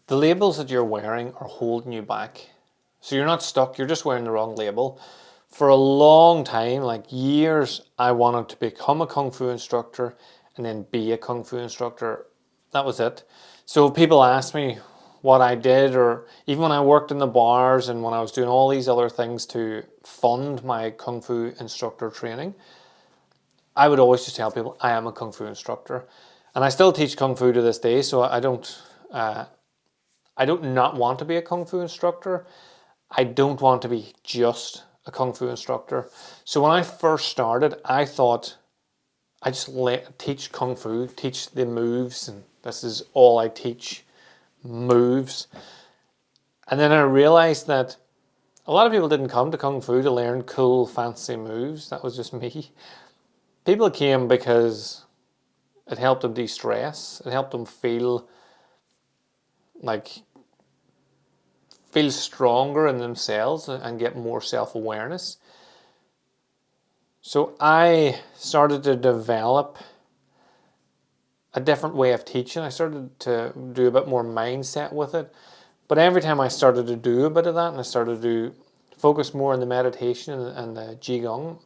the labels that you're wearing are holding you back. So you're not stuck, you're just wearing the wrong label. For a long time, like years, I wanted to become a Kung Fu instructor and then be a Kung Fu instructor. That was it. So people ask me what I did, or even when I worked in the bars and when I was doing all these other things to fund my Kung Fu instructor training, I would always just tell people I am a Kung Fu instructor. And I still teach Kung Fu to this day, so I don't not want to be a Kung Fu instructor. I don't want to be just a Kung Fu instructor. So when I first started, I thought I just teach Kung Fu, teach the moves, and this is all I teach, moves. And then I realized that a lot of people didn't come to Kung Fu to learn cool, fancy moves. That was just me. People came because it helped them de-stress. It helped them feel stronger in themselves and get more self-awareness. So I started to develop a different way of teaching. I started to do a bit more mindset with it. But every time I started to do a bit of that and I started to focus more on the meditation and the Qigong,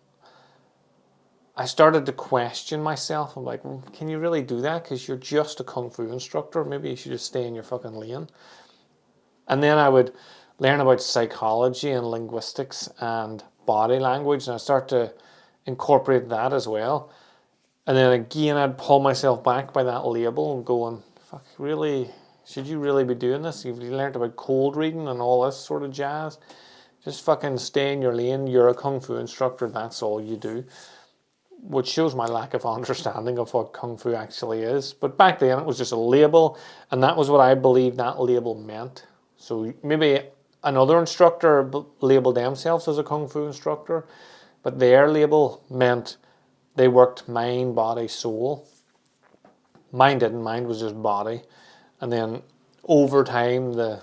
I started to question myself. I'm like, can you really do that? Because you're just a Kung Fu instructor. Maybe you should just stay in your fucking lane. And then I would learn about psychology and linguistics and body language, and I start to incorporate that as well. And then again, I'd pull myself back by that label and going, fuck, really, should you really be doing this? You've learned about cold reading and all this sort of jazz. Just fucking stay in your lane. You're a Kung Fu instructor, that's all you do. Which shows my lack of understanding of what Kung Fu actually is. But back then it was just a label, and that was what I believed that label meant. So maybe another instructor labeled themselves as a Kung Fu instructor, but their label meant they worked mind, body, soul. Mine didn't. Mine was just body. And then over time, the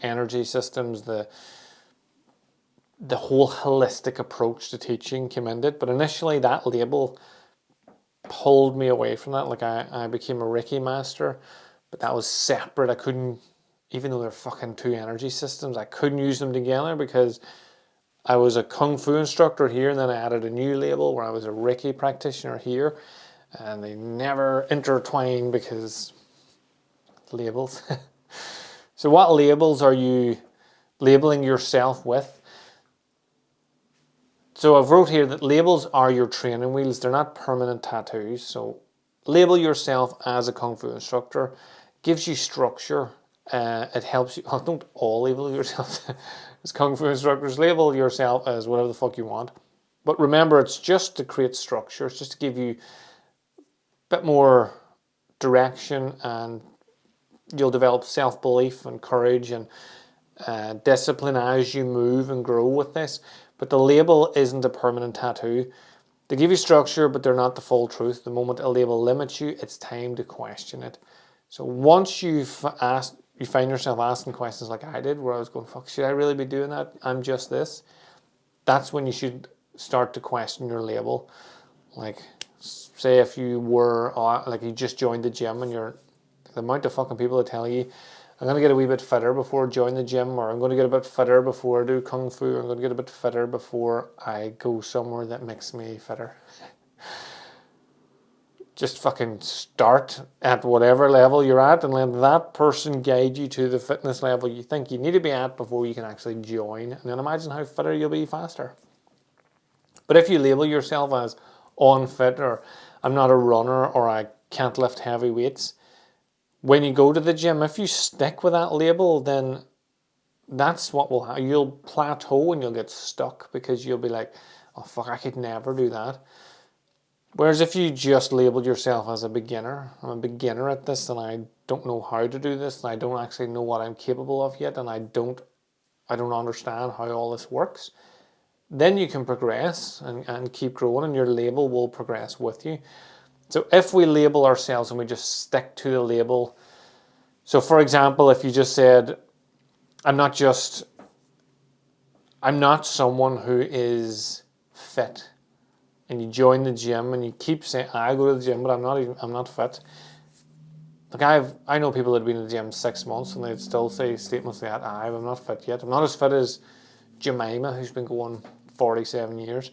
energy systems, the whole holistic approach to teaching came into it. But initially, that label pulled me away from that. Like I became a Reiki master, but that was separate. I couldn't, even though they're fucking two energy systems, I couldn't use them together because I was a Kung Fu instructor here, and then I added a new label where I was a Reiki practitioner here, and they never intertwine because labels. So what labels are you labeling yourself with? So I've wrote here that labels are your training wheels. They're not permanent tattoos. So label yourself as a Kung Fu instructor. Gives you structure. It helps you. Oh, don't all label yourself as Kung Fu instructors. Label yourself as whatever the fuck you want. But remember, it's just to create structure. It's just to give you a bit more direction, and you'll develop self-belief and courage and discipline as you move and grow with this. But the label isn't a permanent tattoo. They give you structure, but they're not the full truth. The moment a label limits you, it's time to question it. So once you find yourself asking questions like I did, where I was going, fuck, should I really be doing that? I'm just this. That's when you should start to question your label. Like, say if you were, like you just joined the gym and the amount of fucking people that tell you, I'm going to get a wee bit fitter before I join the gym, or I'm going to get a bit fitter before I do Kung Fu, or I'm going to get a bit fitter before I go somewhere that makes me fitter. Just fucking start at whatever level you're at and let that person guide you to the fitness level you think you need to be at before you can actually join. And then imagine how fitter you'll be faster. But if you label yourself as unfit, or I'm not a runner, or I can't lift heavy weights, when you go to the gym, if you stick with that label, then that's what will happen. You'll plateau and you'll get stuck because you'll be like, oh fuck, I could never do that. Whereas if you just labeled yourself as a beginner, I'm a beginner at this and I don't know how to do this, and I don't actually know what I'm capable of yet, and I don't understand how all this works, then you can progress and keep growing, and your label will progress with you. So if we label ourselves and we just stick to the label, so for example, if you just said, I'm not someone who is fit, and you join the gym and you keep saying, I go to the gym, but I'm not fit. Like I know people that have been in the gym 6 months and they'd still say statements like that, I'm not fit yet. I'm not as fit as Jemima, who's been going 47 years.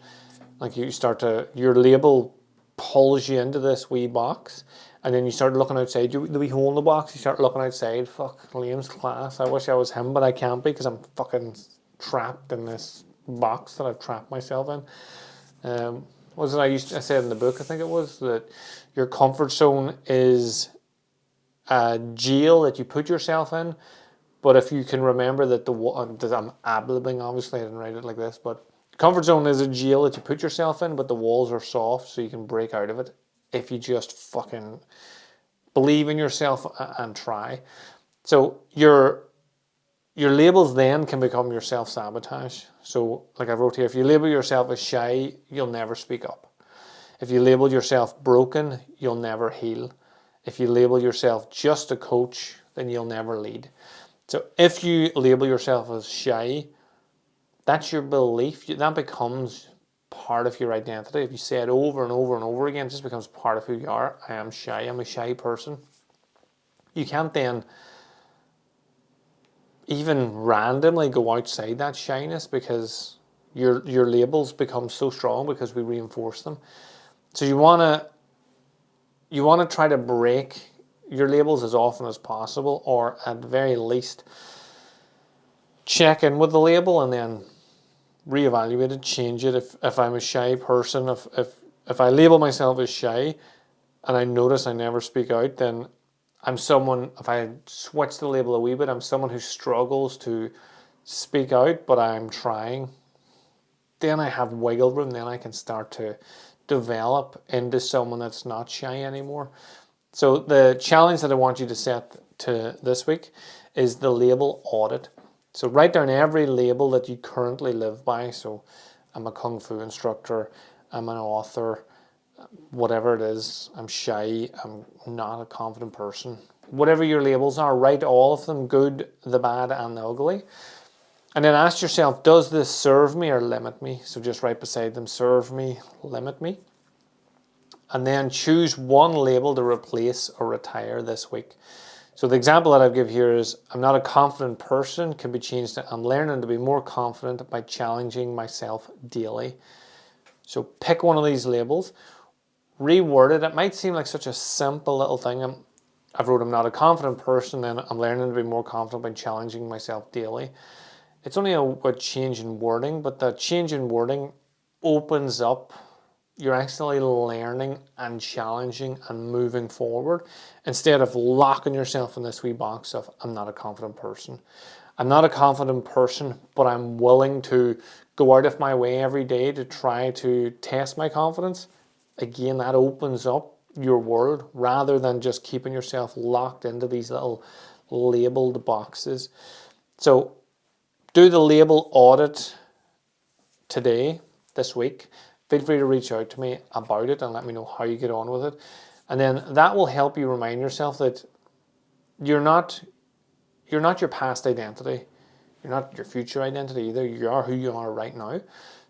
Like your label pulls you into this wee box, and then you start looking outside the wee hole in the box. You start looking outside. Fuck, Liam's class. I wish I was him, but I can't be because I'm fucking trapped in this box that I've trapped myself in. What was it I said in the book? I think it was that your comfort zone is a jail that you put yourself in. But if you can remember that I'm ad-libbing, obviously I didn't write it like this, but comfort zone is a jail that you put yourself in, but the walls are soft so you can break out of it if you just fucking believe in yourself and try. So your labels then can become your self-sabotage. So like I wrote here, if you label yourself as shy, you'll never speak up. If you label yourself broken, you'll never heal. If you label yourself just a coach, then you'll never lead. So if you label yourself as shy, that's your belief. That becomes part of your identity. If you say it over and over and over again, it just becomes part of who you are. I am shy. I'm a shy person. You can't then even randomly go outside that shyness because your labels become so strong because we reinforce them. So you wanna try to break your labels as often as possible, or at the very least check in with the label and then reevaluate it, change it. If I'm a shy person, if I label myself as shy and I notice I never speak out, then I'm someone, if I switch the label a wee bit, I'm someone who struggles to speak out, but I'm trying. Then I have wiggle room, then I can start to develop into someone that's not shy anymore. So the challenge that I want you to set to this week is the label audit. So write down every label that you currently live by. So I'm a Kung Fu instructor, I'm an author, whatever it is, I'm shy, I'm not a confident person. Whatever your labels are, write all of them, good, the bad, and the ugly. And then ask yourself, does this serve me or limit me? So just right beside them, serve me, limit me. And then choose one label to replace or retire this week. So the example that I've give here is, I'm not a confident person, can be changed to, I'm learning to be more confident by challenging myself daily. So pick one of these labels, reword it. It might seem like such a simple little thing. I've wrote, I'm not a confident person, and I'm learning to be more confident by challenging myself daily. It's only a change in wording, but the change in wording opens up. You're actually learning and challenging and moving forward instead of locking yourself in this wee box of, I'm not a confident person. I'm not a confident person, but I'm willing to go out of my way every day to try to test my confidence. Again, that opens up your world rather than just keeping yourself locked into these little labeled boxes. So do the label audit today, this week. Feel free to reach out to me about it and let me know how you get on with it. And then that will help you remind yourself that you're not your past identity. You're not your future identity either. You are who you are right now.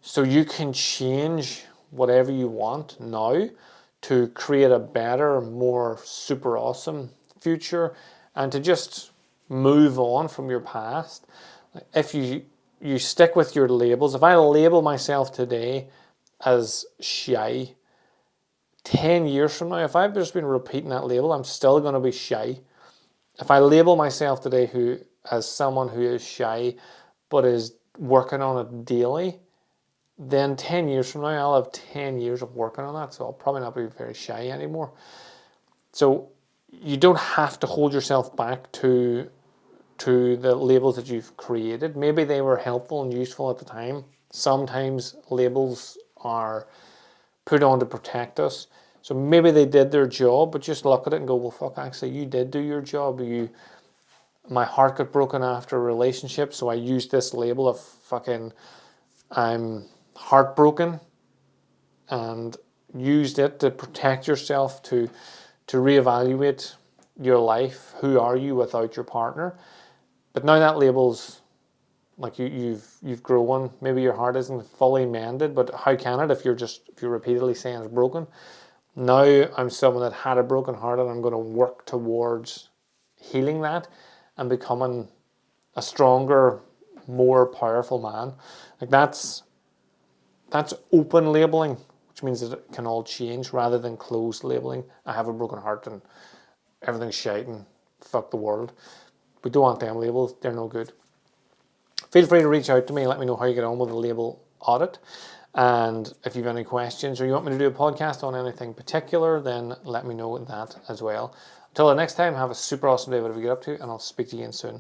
So you can change whatever you want now to create a better, more super awesome future and to just move on from your past. If you stick with your labels, if I label myself today as shy, 10 years from now, if I've just been repeating that label, I'm still going to be shy. If I label myself today as someone who is shy but is working on it daily, then 10 years from now, I'll have 10 years of working on that. So I'll probably not be very shy anymore. So you don't have to hold yourself back to the labels that you've created. Maybe they were helpful and useful at the time. Sometimes labels are put on to protect us. So maybe they did their job, but just look at it and go, well, fuck, actually, you did do your job. My heart got broken after a relationship, so I used this label of fucking, I'm heartbroken, and used it to protect yourself, to reevaluate your life. Who are you without your partner? But now that label's like you've grown. Maybe your heart isn't fully mended, but how can it if you're repeatedly saying it's broken? Now I'm someone that had a broken heart, and I'm going to work towards healing that and becoming a stronger, more powerful man. Like that's open labeling, which means that it can all change, rather than closed labeling. I have a broken heart and everything's shite and fuck the world. We don't want them labels, they're no good. Feel free to reach out to me, let me know how you get on with the label audit. And if you have any questions or you want me to do a podcast on anything particular, then let me know that as well. Until the next time, have a super awesome day, whatever you get up to, and I'll speak to you again soon.